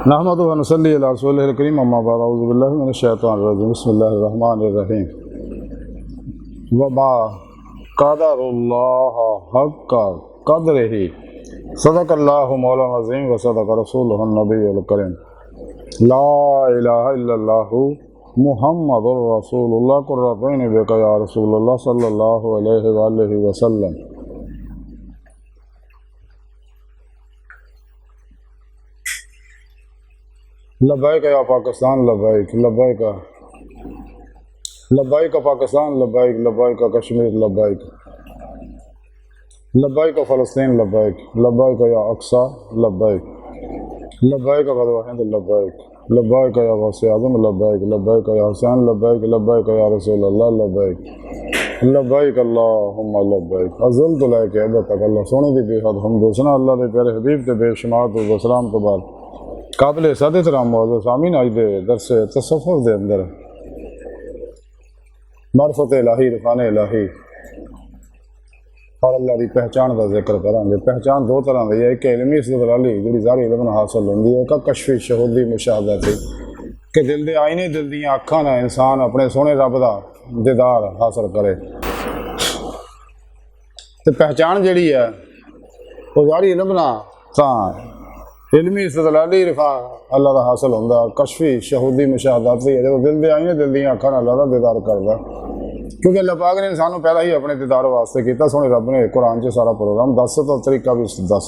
नहमदुहु व नसल्ली अला रसूलिहिल करीम अम्मा बाद अऊज़ु बिल्लाहि मिनश शैतानिर रजीम बिस्मिल्लाहिर रहमानिर रहीम व मा क़दरुल्लाह हक़्क़ क़द्रिही सदक़ल्लाहु मौलाना अज़ीम व सदक़ रसूलुहुन नबियुल करीम ला इलाहा इल्लल्लाहु मुहम्मदुर रसूलुल्लाह कुर्रतु ऐनि बिका या रसूलल्लाह सल्लल्लाहु अलैहि व आलिहि वसल्लम। लब्बैक या पाकिस्तान लब्बैक, लब्बैक लब्बैक पाकिस्तान लब्बैक, लब्बैक कश्मीर लब्बैक, लब्बैक फ़लस्तीन लब्बैक, लब्बैक या अक्सा लब्बैक, लब्बैक ग़ज़वा हिंद लब्बैक, लब्बैक या गौसे आज़म लब्बैक, लब्बैक या हुसैन लब्बैक, लब्बैक या रसूल अल्लाह लब्बैक, लब्बैक अल्लाहुम्मा लब्बैक। अज़ल तो लैके अब तक अल्लाह सोने दी बेहद हमद हुसना अल्लाह दे प्यारे हबीब ते बेशुमार दुआ सलाम तो बाद काबिल सादित राम मौजूद सामीन आज दे दरस तसव्वुफ़ दे अंदर मारिफ़त इलाही इरफ़ान इलाही और अल्लाह की पहचान का जिक्र करांगे। पहचान दो तरह की है, एक इलमी इस्तदलाली जी ज़ाहिरी इल्म हासिल होंगी है, एक कशफ़ी शहूदी मुशाहदाती कि दिल दे आईने दिल दी अखां नाल इंसान अपने सोहने रब दा दीदार हासिल करे। तो पहचान जिहड़ी है वो ज़ाहिरी इल्म नाल तां इलमी इस्तदलाली इरफ़ान अल्लाह का हासिल होंदा, कशफ़ी शहूदी मुशाहदाती है जो दिल दे आईने दिल दी अखां नाल अल्लाह दा दीदार करदा, क्योंकि अल्लाह पाक ने इंसान पैदा ही अपने दीदार वास्ते किया। सोने रब ने कुरान च सारा प्रोग्राम दस और तरीका भी दस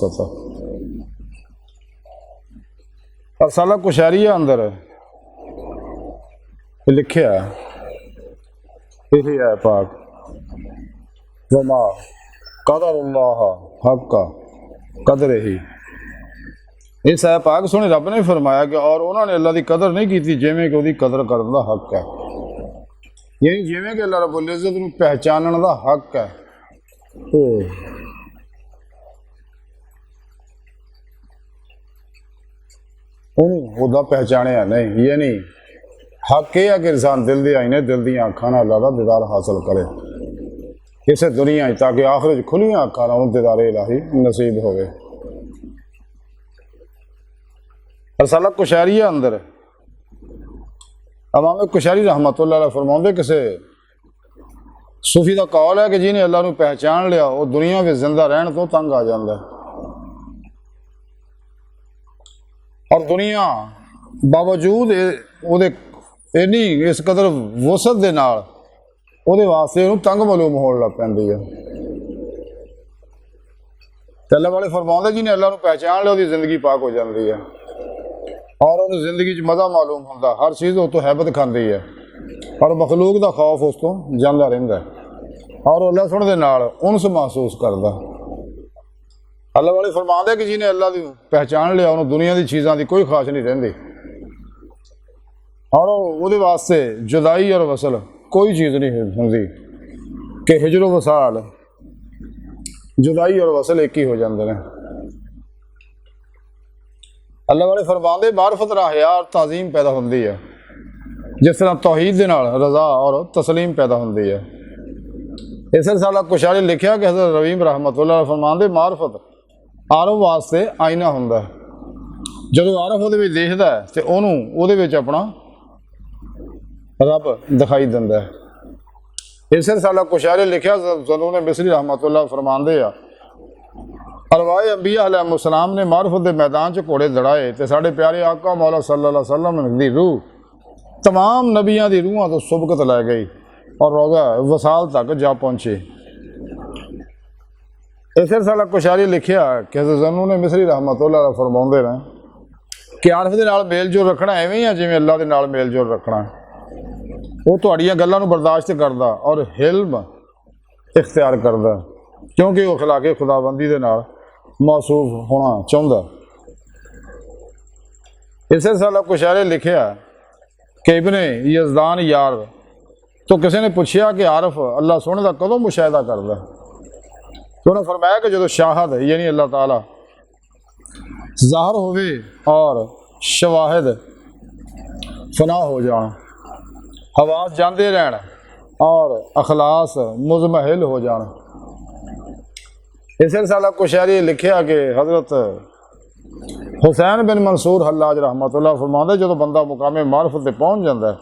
और साला कुशैरिया अंदर लिखिया यही है पाक वमा क़दरुल्लाह हक़्क़ क़द्रिही। इस है पाक सोने रब ने फरमाया कि और उन्होंने अल्लाह की कदर नहीं की जिमें कि उसकी कदर करने का हक है, यानी जिमें कि अल्लाह रब्बुल इज़्ज़त नूं पहचानने का हक है उहदा पहचानिया नहीं। ये नहीं हक यह है कि इंसान दिल दे आईने दिल दी अखां नाल अल्लाह दा दीदार हासिल करे इस दुनिया ताकि आखिर खुलियां अखां नाल दीदार इलाही नसीब होवे। रसाला कुशैरिया अंदर इमाम कुशैरी रहमतुल्लाह अलैह फरमाउंदे किसे सूफी का कौल है कि जिन्हें अल्लाह नूं पहचान लिया वो दुनिया में जिंदा रहने तो तंग आ जाता है, और दुनिया बावजूद इन्नी इस कदर वसत दे नाल उहदे वास्ते उहनूं तंग मालूम होण लग पैंदी है। अल्लाह वाले फरमाउंदे जिन्हें अल्लाह नूं पहचान लिया उसकी जिंदगी पाक हो जाती है और उन्हें जिंदगी मज़ा मालूम होता, हर चीज़ उस तो हैबत खाती है और मखलूक का खौफ उस तो जाता रहिंदा और अल्लाह सुन दे नाल उनस महसूस करता। अल्लाह वाले फरमाते कि जिन्हें अल्लाह की पहचान लिया उन्होंने दुनिया की चीज़ों की कोई ख्वाहिश नहीं रहिंदी और वो वास्ते जुदाई और वसल कोई चीज़ नहीं होंदी कि हिजर वसाल जुदाई और वसल एक ही हो जाते हैं। अल्लाह वाले फरमाते मारफत नाल हया और ताज़ीम पैदा होती है, जिस तरह तौहीद दे नाल रज़ा और तस्लीम पैदा होती है। इस रसाला कुशैरी लिखिया कि हज़रत रहीम रहमतुल्लाह फरमाते मारफत आरफ वास्ते आईना होंदा है, जदों आरफ उहदे विच देखदा है तो उहनूं उहदे विच अपना रब दिखाई दिंदा है। इस रसाला कुशैरी लिखिया ज़नून मिस्री रहमतुल्लाह फरमाते आ अरवाए अंबिया अलैहिस्सलाम ने मारफत के मैदान च घोड़े दड़ाए तो साढ़े प्यारे आका मौला सल्लल्लाहु अलैहि वसल्लम की रूह तमाम नबियों की रूहां तो सुबकत लै गई और रोज़ा वसाल तक जा पहुँचे। इस रसाला कुशैरी लिखिया कि ज़नून मिस्री रहमतुल्लाह फरमाते हैं कि आरफ के नाल मेल जोल रखना एवं ही है जिवें अल्लाह के नाल मेल जोल रखना, वो तुहाड़ियां गल्लां नूं बर्दाश्त करदा और हिल्म इख्तियार करदा क्योंकि वो खिलाके खुदाबंदी के नाल मौसूफ होना चाहता। इस रसाला कुशैरी लिखिया कि इब्ने यज़दान यार तो किसी ने पूछा कि आरफ अल्लाह सोने का कदों मुशाहिदा करदा, तो उन्हें फरमाया कि जो शाहद यानी अल्लाह ताला ज़ाहिर होवे और शवाहिद फना हो जान, हवास जाते रहन और अखलास मुजमहिल हो जान। इस रसाला कुशैरी लिखिया कि हज़रत हुसैन बिन मंसूर हल्लाज रहमतुल्लाह फरमाते जो बंदा मुकामे मारफत से पहुँच जाता है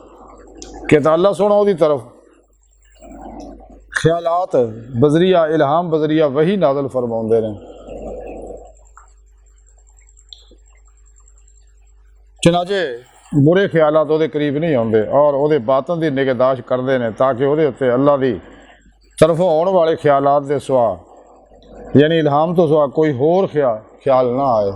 कि अल्लाह सोना उसकी तरफ ख्यालात बजरिया इल्हाम बजरिया वही नाज़िल फरमाते हैं। चनाचे बुरे ख्यालात उसदे करीब नहीं आते और उसदे बातन की निगहदाश्त करते हैं ताकि उसदे उत्ते अल्लाह की तरफों आने वाले ख्यालात के सुआ यानी इल्हाम तो सुआ कोई होर ख्याल ना आए।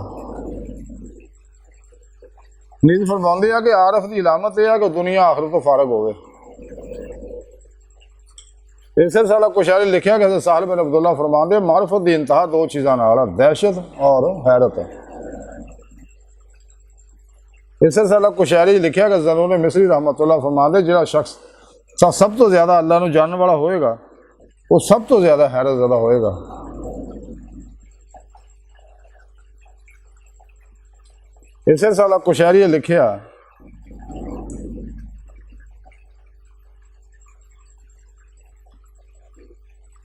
नींद फरमाते हैं कि आरफ की इलामत यह है कि दुनिया आखिरत तो फारग होवे। इस साला कुशारी लिखा कि साहिल बिन अब्दुल्ला फरमाते मारफत की इंतहा दो चीज़ों नाल दहशत और हैरत। इस साला कुशारी लिखा कि ज़नून मिस्री रहमतुल्लाह फरमाते जो शख्स सब तो ज़्यादा अल्लाह नूं जानने वाला होएगा वो सब तो ज़्यादा हैरत ज़्यादा होएगा। इस साला कुशारी लिखा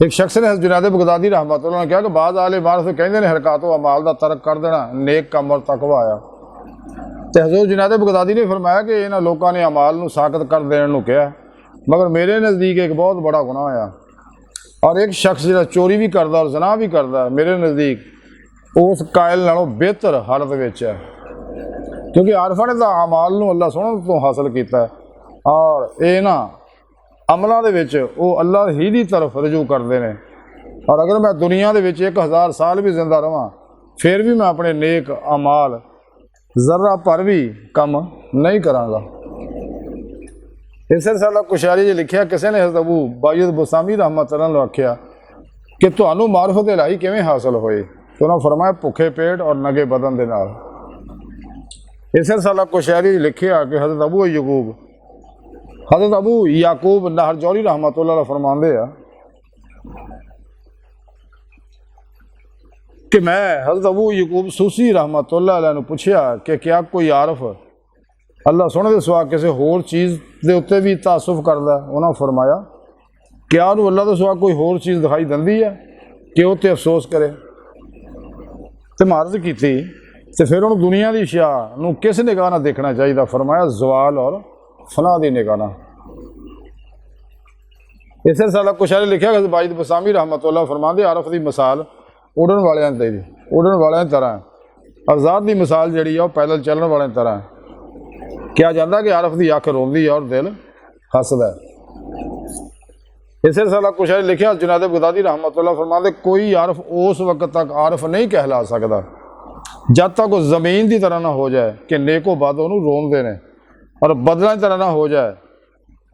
एक शख्स ने जुनाद बगदादी रहमतुल्लाह ने कहा कि बाद आले मारफ कहते हैं हरकत अमाल का तर्क कर देना नेक कम और तकवा आया। तो हज़रत जुनाद बगदादी ने फरमाया कि इन्होंने लोगों ने अमाल को साकत कर देने को कहा मगर मेरे नज़दीक एक बहुत बड़ा गुनाह आया और एक शख्स जो चोरी भी करता और जना भी करता मेरे नज़दीक उस कायल नालों बेहतर हालत में है क्योंकि आरफा ने तो अमाल को अल्लाह सोहने तो हासिल किया और ये ना अमलों के अल्लाह ही की तरफ रजू करते हैं। और अगर मैं दुनिया के 1000 साल भी जिंदा रहा फिर भी मैं अपने नेक अमाल जर्रा पर भी कम नहीं करांगा। इस साला कुशारी जी लिखा किसी ने हज़रत अबू बायद बुसामी रहमतुल्लाह ने आख्या कि तुहानू मारफत इलाही किवें हासिल होए तो उन्होंने फरमाया भुखे पेट और नगे बदन के नाल। इस साला कुशारी लिखा कि हज़रत अबू याकूब नहरजौरी रहमतुल्लाह फरमाते हैं कि मैं हज़रत अबू याकूब सूसी रहमतुल्लाह ने पूछा कि क्या कोई आरफ अल्लाह सोहने के सिवा किसी होर चीज़ के उत्ते भी तासुफ करता है। उन्होंने फरमाया क्या उन्होंने अल्लाह के सिवा कोई होर चीज़ दिखाई देती है कि उत्ते अफसोस करे। तो मारज की तो फिर उन्होंने दुनिया की शाह किस निगाह ना देखना चाहिए। फरमाया जवाल और फना की निगाह ना। इस साला कुशारी लिखा कि बायद बसामी रहमतुल्लाह फरमाते आरफ की मिसाल उड़न वाले तरह आजाद की मिसाल जी पैदल चलने वाले तरह क्या जाता कि आरफ की अख रोंदी है और दिल हसदा है। इस साला कुशारी लिखा जुनाद बगदादी रहमतुल्लाह फरमाते कोई आरफ उस वक्त तक आरफ नहीं कहला सकता जब तक वो जमीन की तरह ना हो जाए कि नेको बद उन्होंने रोंदे ने और बदलों की तरह ना हो जाए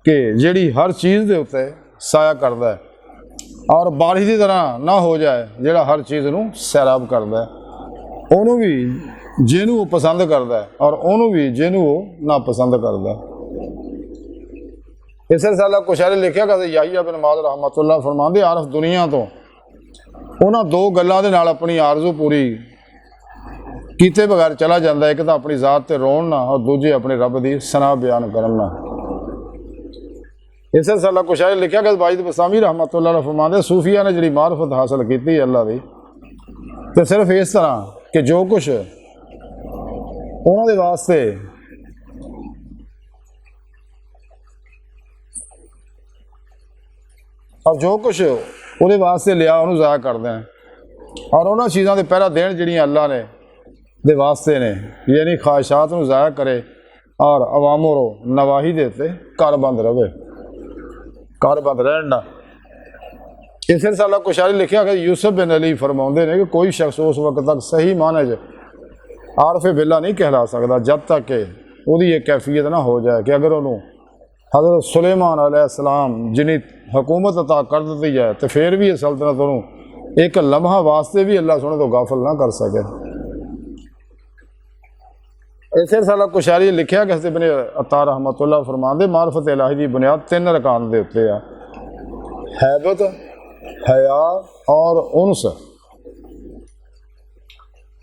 कि जिहड़ी हर चीज़ के उत्ते साया करता है और बारिश की तरह ना हो जाए जिहड़ा हर चीज़ नूं सैराब करता है उन्होंने भी जिन्हों वो पसंद करता है और उन्होंने भी जिन्हों वो नापसंद करता है। इस साला कुशारी लिखा कि याहिया बिन माद रहमतुल्लाह फरमाते आरफ दुनिया तो उन्होंने दो गल्लां दे नाल अपनी आरजू पूरी किते बगैर चला जाता है। एक तो अपनी जात ते रोन ना और दूजे अपने रब की सना बयान करना। इस साला कुशारी लिखा कि बायद बसामी रहमतुल्लाह फरमाते सूफिया ने जी मारफत हासिल की अल्लाह की तो सिर्फ इस तरह कि जो कुछ उन्होंने वास्ते और जो कुछ वो वास्ते लिया उन्होंने ज़ाया करते हैं और उन्होंने चीज़ों के पहरा देन जिहड़ियां अल्लाह ने दे वास्ते ने यानी ख्वाहिशात को ज़ाया करे और अवामो नवाही दे उत्ते घर बंद रहे घर बंद रहन ना। इस साला कुशारी लिखा कि यूसुफ बिन अली फरमाते हैं कि कोई शख्स उस वक्त तक सही माने आरफे बिल्ला नहीं कहला सकता जब तक कि उसकी एक कैफियत ना हो जाए कि अगर उन्होंने हज़रत सुलेमान अलैहिस्सलाम जिनी हुकूमत अता कर दी जाए तो फिर भी सल्तनत उन्होंने एक लम्हा वास्ते भी अल्लाह सोहने तो गाफिल ना कर सके। इस साला कुशारी लिखा कि इबन अता रहमतुल्लाह फरमाते मारफत इलाही की बुनियाद 3 रकान के उत्ते आ हैबत हया और उनस।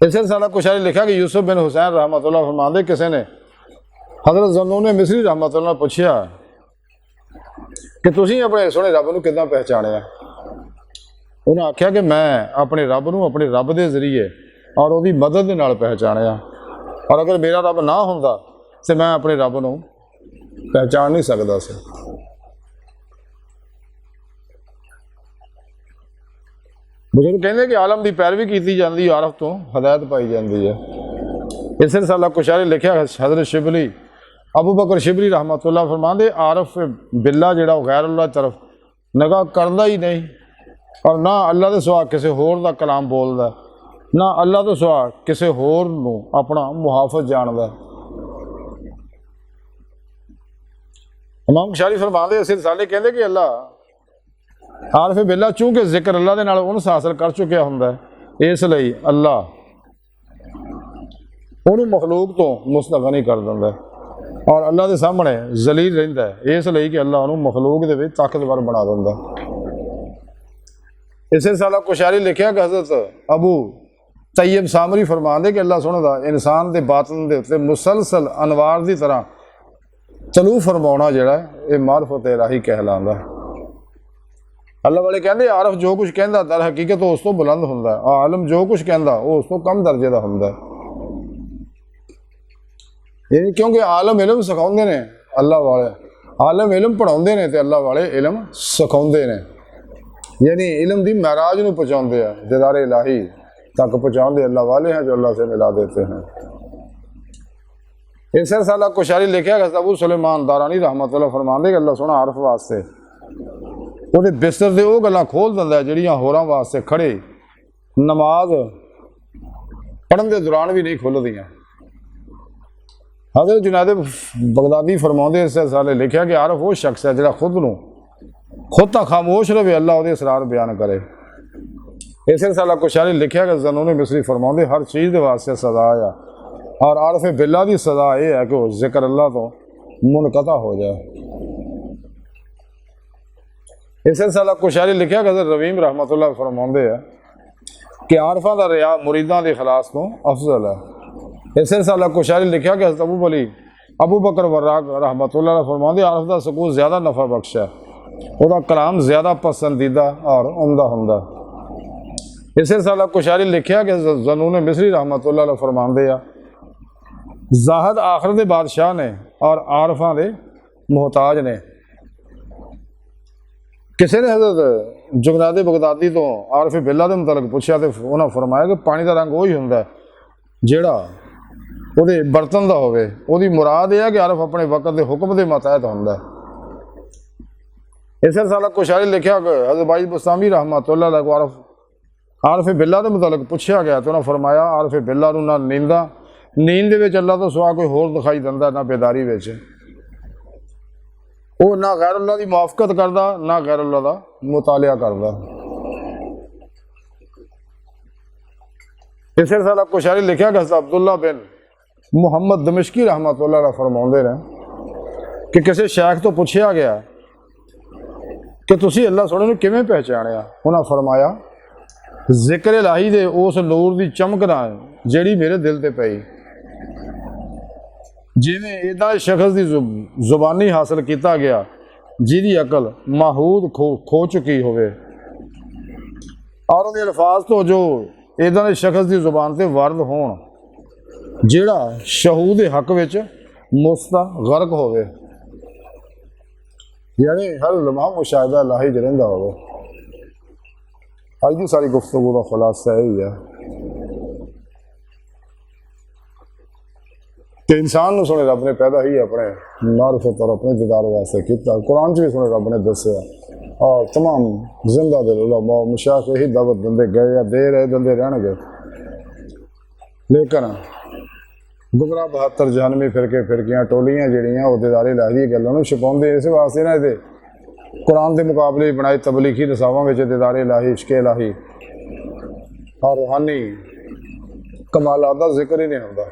इस साला कुशारी लिखा कि यूसुफ बिन हुसैन रहमतुल्लाह फरमाते किसी ने हज़रत ज़न्नून मिस्री रहमतुल्लाह पूछा कि तुसीं अपने सोहने रब नूं किदां पहचानिया। उन्हें आख्या कि मैं अपने रब नूं अपने रब के जरिए और उसकी मदद के नाल पहचानिया। और अगर मेरा रब ना होंदा तो मैं अपने रब नूं पहचान नहीं सकदा सी। बजुर्ग कहते कि आलम की पैरवी की जाती, आरफ तो हदायत पाई जाती है। इस रिसाला कुशारी लिखा हज़रत शिबली अबू बकर शिबली रहमतुल्लाह फरमांदे आरफ बिल्ला जिहड़ा गैरुल्लाह तरफ निगाह करदा ही नहीं, और ना अल्लाह के सिवा किसी होर दा कलाम बोलदा, ना अल्लाह तो सिवा किसी होर नूं अपना मुहाफिज जानदा। इमाम कुशारी फरमांदे इस रिसाले कहंदे कि अल्लाह आरफ बिल्ला चूंकि जिक्र अल्लाह दे नाल उन्स हासिल कर चुकिया हुंदा है, इसलिए अल्लाह उन्होंने मखलूक तो मुस्तगनी कर दिंदा और अल्लाह के सामने जलील रहिंदा है, इसलिए कि अल्लाह उन्होंने मखलूक दे विच ताकतवर बना दिंदा। इस रिसाला कुशारी लिखिया कि हज़रत अबू तैयब सामरी फरमांदे कि अल्लाह सुने दा इंसान के बातन के उत्ते मुसलसल अनवार की तरह तलू फरमाना जिहड़ा ये मारफत इलाही कहलांदा। अल्लाह वाले कहते आरफ जो कुछ कहता दर हकीकत उस तो बुलंद हुंदा है, आलम जो कुछ कहता वो उस तो कम दर्जे का हुंदा है। यानी क्योंकि आलम इलम सिखाउंदे ने अल्लाह वाले, आलम इलम पढ़ाउंदे ने ते अल्लाह वाले इलम सिखाउंदे ने, यानी इलम की महराज नूं पहुँचाउंदे आ, दीदार इलाही तक पहुँचाउंदे अल्लाह वाले हैं जो अल्लाह से मिला देते हैं। इस रिसाला कुशारी लिखा कि अबू सुलेमान दारानी रहमतुल्लाह फरमांदे कि अल्लाह सोना आरफ वास्ते ਉਹਦੇ बिस्तर ਦੇ ਉਹ ਗੱਲਾਂ खोल ਦਿੰਦਾ ਜਿਹੜੀਆਂ ਹੋਰਾਂ वास्ते खड़े नमाज पढ़न के दौरान भी नहीं खुलदियाँ। हज़रत जुनैद बगदादी फरमाते इस साले लिखा कि आरफ वो शख्स है जो खुद तो खामोश रहे, अल्लाह वो इसरार बयान करे। इस साला कुशारी लिखा कि ज़नून मिस्री फरमाते हर चीज़ के वास्ते सज़ा आ, और आरफ बिल्ला की सज़ा यह है कि वह जिक्र अल्लाह तो मुनक़ता हो जाए। इस साला कुशारी लिखा कि हज़रत रवीम रहमतुल्लाह फरमाते हैं कि आरफा का रिया मुरीदां के खिलाफ तो अफजल है। इस साला कुशारी लिखा कि हज़रत अबू बकर वर्राक रहमतुल्लाह फरमाते आरफ का सकून ज़्यादा नफ़ा बख्श है, वह कलाम ज़्यादा पसंदीदा और उम्दा हुंदा। इस साला कुशारी लिखा कि ज़नून मिस्री रहमतुल्लाह फरमाते आ ज़ाहद आखिर के बादशाह ने और आरफा के मुहताज ने। किसी ने हज़रत जुगनादे बगदादी तो आरफ बिल्ला के मुतालिक पूछा तो उन्होंने फरमाया कि पानी का रंग वही हुंदा जिहड़ा उहदे बर्तन का होवे, उहदी मुराद यह है कि आरफ अपने वक्त के हुक्म के मतहत हुंदा। इस साला कुशारी लिखा कि हज़रत बाई बुस्तामी रहमतुल्लाह को आरफ बिल्ला के मुतालिक पूछा गया तो उन्होंने फरमाया आरफ बिल्ला नूं ना नींद दे विच अल्लाह तो सिवा कोई होर दिखाई दिंदा, ना बेदारी विच वो ना गैर अल्लाह की मुआफकत करता, ना गैर अल्लाह का मुतालिया करता। इस साला कुशारी लिखा कि अब्दुल्ला बिन मुहम्मद दमिश्की रहमतुल्लाह फरमाते हैं कि किसी शेख तो पूछा गया कि तुसी अल्लाह सोने नूं किवें पहचानिया, उन्हें फरमाया जिक्र इलाही दे उस नूर की चमक नाल जिहड़ी मेरे दिल ते पई, जिमें इदा शख्स की जुबानी हासिल किया गया जिहदी अकल माहूद खो चुकी होवे, और उहदे अल्फाज तो जो इदा शख्स की जुबान से वारद होण जिहड़ा शहूद हक विच मुस्तगरक होवे, यानी हर लम्हा मुशाहिदा इलाही च रहिंदा होवे। अज की सारी गुफ्तगू का खुलासा यही है कि इंसान सुने रब ने पैदा ही अपने मारफत और अपने दीदार वास्ते किया। कुरान च भी सुने रब ने दसिया और तमाम जिंदा दिल उलमा मुशाइख यही दावत दिंदे गए या दे रहे दिंदे रहणगे। लेकिन गुमराह 72 जहानवी फिरकियां टोलियां जिहड़ियां वो दीदार इलाही दी गल्लां नूं छुपाउंदे इस वास्ते ना इहदे कुरान के मुकाबले बनाए तबलीगी रसावां विच दीदार इलाही इश्क इलाही और रूहानी कमालात दा जिक्र ही नहीं होंदा।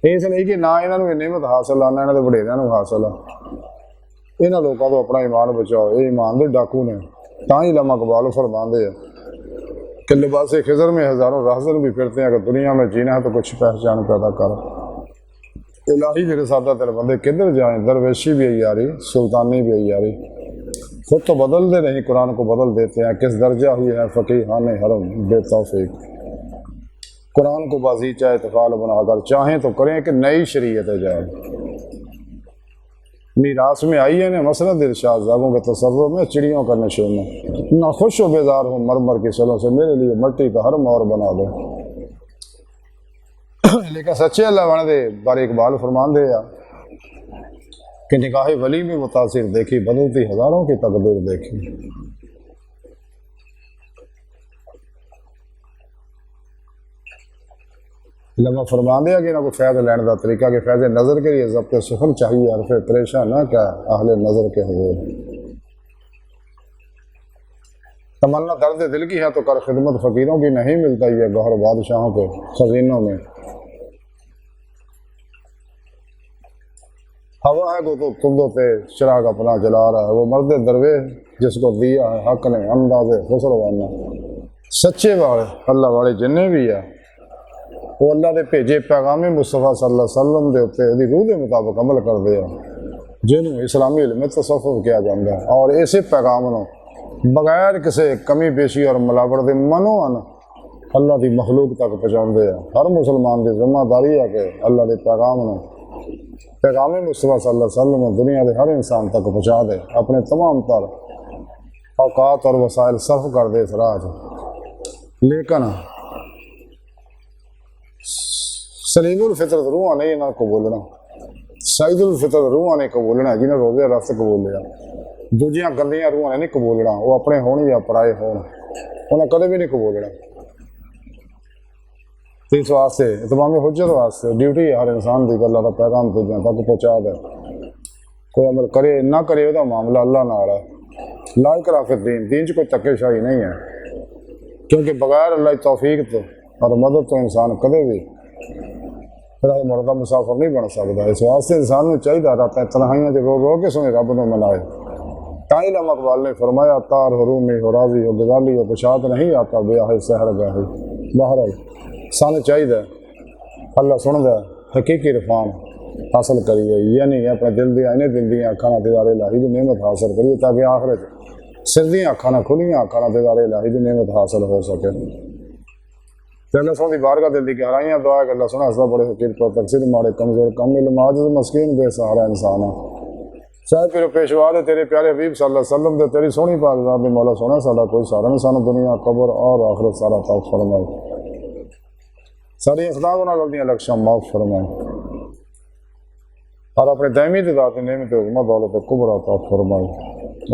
इस नहीं कि ना इन्हों नियमत हासिल आ ना इन्होंने वडेरियां नूं हासिल आ। इन्होंने लोगों को अपना ईमान बचाओ, ये ईमान के डाकू ने। तां ही अल्लामा इकबाल फरमाते हैं कि लिबास खिज़र में हज़ारों रहज़न भी फिरते हैं, अगर दुनिया में जीना है तो कुछ पहचान पैदा कर। इलाही मेरे सादा तेरे बंदे किधर जाएं, दरवेशी भी अय्यारी सुल्तानी भी अय्यारी, खुद तो बदलते नहीं कुरान को बदल देते हैं। किस दर्जा हुई है फ़कीहान हरम बेतौफीक। कुरान को बाजीचा इत्फाल बनाकर चाहें तो करें कि नई शरीयत है जाए। मीरास में आई है ना मसरत इरशाद जागों के तसव्वुर में चिड़ियों का नशे में ना खुश व बेजार हो मरमर की सलों से मेरे लिए मट्टी का हर मोर बना दो। लेकिन सच्चे अल्लाह बने दे बार इकबाल फरमान दे या कि निगाह वली में मुतासिर देखी बदलती हजारों की तकदीर देखी। लम्हा फरमान दिया कि ना कोई फैज़ लैन का तरीका कि फैज़ नज़र के लिए ज़ब्त सुखन चाहिए और फिर परेशान ना क्या अहले नज़र के हुजूर। तमन्ना दर्द दिल की है तो कर खिदमत फ़कीरों की नहीं मिलता ये गौहर बादशाहों के खजीनों में। हवा है तो तुल्लों पे चिराग अपना जला रहा है वो मर्द दरवे जिसको दिया है हक ने अंदाज़े खुसरवाना। सच्चे वाले अल्लाह वाले जिन्ने भी है वो अल्लाह के भेजे पैगामे मुस्तफा सल्लल्लाहु अलैहि वसल्लम के उत्ते उसकी रूह के मुताबिक अमल करते हैं जिन्होंने इस्लामी इल्म तसव्वुफ किया जाता है और इसे पैगाम को बगैर किसी कमी पेशी और मिलावट के मनो मन अल्लाह की मखलूक तक पहुँचाते हैं। हर मुसलमान की जिम्मेदारी है कि अल्लाह के पैगामे मुस्तफा सल्लल्लाहु अलैहि वसल्लम दुनिया के हर इंसान तक पहुँचा दे अपने तमाम तर औकात और वसाइल सर्फ कर दे इस राह। लेकिन सलीमुल फितरत रूह ने इन्होंने कबूलना सईदुल फितरत रूह ने कबूलना जिन्हें रोजे रस कबूल लिया दूजिया गंदियां रूह ने नहीं कबूलना वो अपने होने या पराए होने उन्हें कदे भी नहीं कबूलना। तो इस वास्ते इतमाम हुज्जत वास्ते ड्यूटी है हर इंसान की अल्लाह का पैगाम दूजिया तक पहुँचा दे। कोई अमल करे ना करे वह मामला अल्लाह नाल है। ला इकराह फिद दीन च कोई धक्केशाही नहीं है क्योंकि बगैर अल्लाह की तौफीक तो और मदद तो इंसान कदे भी फिर मुर्दा मुसाफिर नहीं बन सकता। इस वास्ते इंसान को चाहिए रात तनहाइयां रो रो के सुने रब को मनाए। ताई लम अकबाल ने फरमाया तार हो रूमी हो राजी हो गजाली हो पछात नहीं आता ब्याह सहर ब्याह बहर सानू चाहिए अल्लाह सुनदा हकीकी इरफान हासिल करिए यानी अपने दिल दी आईने दिल दी अखां नाल दीदारे इलाही की नेमत हासिल करिए ताकि आखिरत सिर दी अखां नाल खुलियां अखां नाल दीदारे इलाही की नेमत हासिल हो सके। अल्लाह सोनी बारगाह दिल दी गहराइयां दुआ है अल्लाह सुना बड़े फकीर पर तकसीर माड़े कमजोर कमिल माजिद मस्कीन बेसहारा इंसान है शायद फिर पेशवा दे तेरे प्यारे हबीब सल्लल्लाहु अलैहि वसल्लम दे तेरी सोहनी पाक ज़ात दे मौला सोना साडा कोई सहारा नहीं सानू दुनिया कब्र और आखिरत सारा तौफ फरमाए सारी खुदा गुनाह गलतियां लक्ष्य माफ फरमाए और अपने दायमी ज़ात नेमत उम्मत दौलत कुबरा तौफ फरमाए।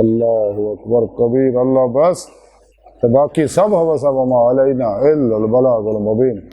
अल्लाहु अकबर कबीर अल्लाह बस तो बाकी सब हवा सब अलैना इल्लल बलागुल मुबीन।